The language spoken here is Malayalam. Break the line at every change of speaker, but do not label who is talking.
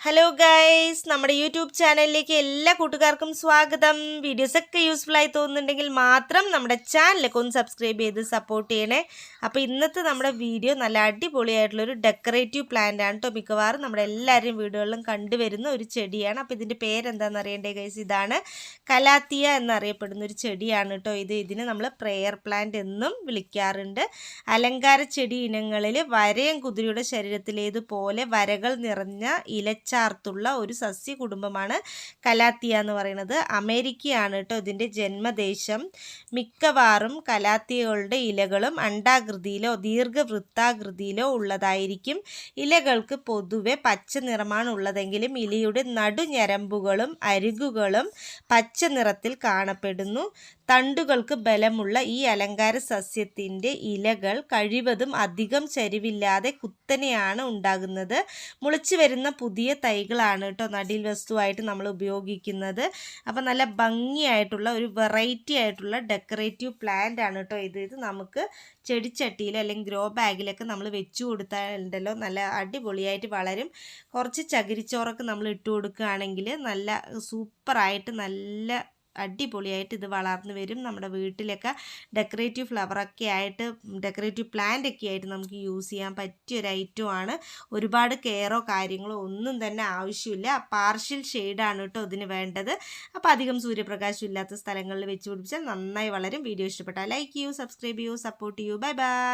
ഹലോ ഗൈസ്, നമ്മുടെ യൂട്യൂബ് ചാനലിലേക്ക് എല്ലാ കൂട്ടുകാർക്കും സ്വാഗതം. വീഡിയോസൊക്കെ യൂസ്ഫുൾ ആയി തോന്നുന്നുണ്ടെങ്കിൽ മാത്രം നമ്മുടെ ചാനലൊക്കെ ഒന്ന് സബ്സ്ക്രൈബ് ചെയ്ത് സപ്പോർട്ട് ചെയ്യണേ. അപ്പോൾ ഇന്നത്തെ നമ്മുടെ വീഡിയോ നല്ല അടിപൊളിയായിട്ടുള്ളൊരു ഡെക്കറേറ്റീവ് പ്ലാന്റ് ആണ് കേട്ടോ. മിക്കവാറും നമ്മുടെ എല്ലാവരുടെയും വീടുകളിലും കണ്ടുവരുന്ന ഒരു ചെടിയാണ്. അപ്പോൾ ഇതിൻ്റെ പേരെന്താണെന്ന് അറിയണ്ടേ ഗൈസ്? ഇതാണ് കലാത്തിയ എന്നറിയപ്പെടുന്ന ഒരു ചെടിയാണ് കേട്ടോ. ഇതിനെ നമ്മൾ പ്രെയർ പ്ലാന്റ് എന്നും വിളിക്കാറുണ്ട്. അലങ്കാര ചെടി ഇനങ്ങളിൽ വരയം കുതിരയുടെ ശരീരത്തിലേതുപോലെ വരകൾ നിറഞ്ഞ ഇലച്ചാർത്തുള്ള ഒരു സസ്യ കുടുംബമാണ് കലാത്തിയ എന്ന് പറയുന്നത്. അമേരിക്കയാണ് കേട്ടോ ഇതിൻ്റെ ജന്മദേശം. മിക്കവാറും കലാത്തിയകളുടെ ഇലകളും അണ്ഡാകൃതിയിലോ ദീർഘവൃത്താകൃതിയിലോ ഉള്ളതായിരിക്കും. ഇലകൾക്ക് പൊതുവെ പച്ച നിറമാണ് ഉള്ളതെങ്കിലും ഇലയുടെ നടുഞരമ്പുകളും അരികുകളും പച്ച നിറത്തിൽ കാണപ്പെടുന്നു. തണ്ടുകൾക്ക് ബലമുള്ള ഈ അലങ്കാര സസ്യത്തിൻ്റെ ഇലകൾ കഴിവതും അധികം ചരിവില്ലാതെ കുത്തനെയാണ് ഉണ്ടാകുന്നത്. മുളച്ചു വരുന്ന പുതിയ തൈകളാണ് കേട്ടോ നടീൽ വസ്തുവായിട്ട് നമ്മൾ ഉപയോഗിക്കുന്നത്. അപ്പം നല്ല ഭംഗിയായിട്ടുള്ള ഒരു വെറൈറ്റി ആയിട്ടുള്ള ഡെക്കറേറ്റീവ് പ്ലാന്റ് ആണ് കേട്ടോ ഇത് നമുക്ക് ചെടിച്ചട്ടിയിൽ അല്ലെങ്കിൽ ഗ്രോ ബാഗിലൊക്കെ നമ്മൾ വെച്ച് കൊടുത്താലുണ്ടല്ലോ നല്ല അടിപൊളിയായിട്ട് വളരും. കുറച്ച് ചകിരിച്ചോറൊക്കെ നമ്മൾ ഇട്ട് കൊടുക്കുകയാണെങ്കിൽ നല്ല സൂപ്പറായിട്ട് നല്ല അടിപൊളിയായിട്ട് ഇത് വളർന്നു വരും. നമ്മുടെ വീട്ടിലൊക്കെ ഡെക്കറേറ്റീവ് ഫ്ലവറൊക്കെ ആയിട്ട് ഡെക്കറേറ്റീവ് പ്ലാന്റ് ഒക്കെ ആയിട്ട് നമുക്ക് യൂസ് ചെയ്യാൻ പറ്റിയൊരു ഐറ്റമാണ്. ഒരുപാട് കെയറോ കാര്യങ്ങളോ ഒന്നും തന്നെ ആവശ്യമില്ല. പാർഷ്യൽ ഷെയ്ഡാണ് കേട്ടോ ഇതിന് വേണ്ടത്. അപ്പോൾ അധികം സൂര്യപ്രകാശം ഇല്ലാത്ത സ്ഥലങ്ങളിൽ വെച്ച് പിടിപ്പിച്ചാൽ നന്നായി വളരും. വീഡിയോ ഇഷ്ടപ്പെട്ടാൽ ലൈക്ക് ചെയ്യൂ, സബ്സ്ക്രൈബ് ചെയ്യൂ, സപ്പോർട്ട് ചെയ്യൂ. Bye bye.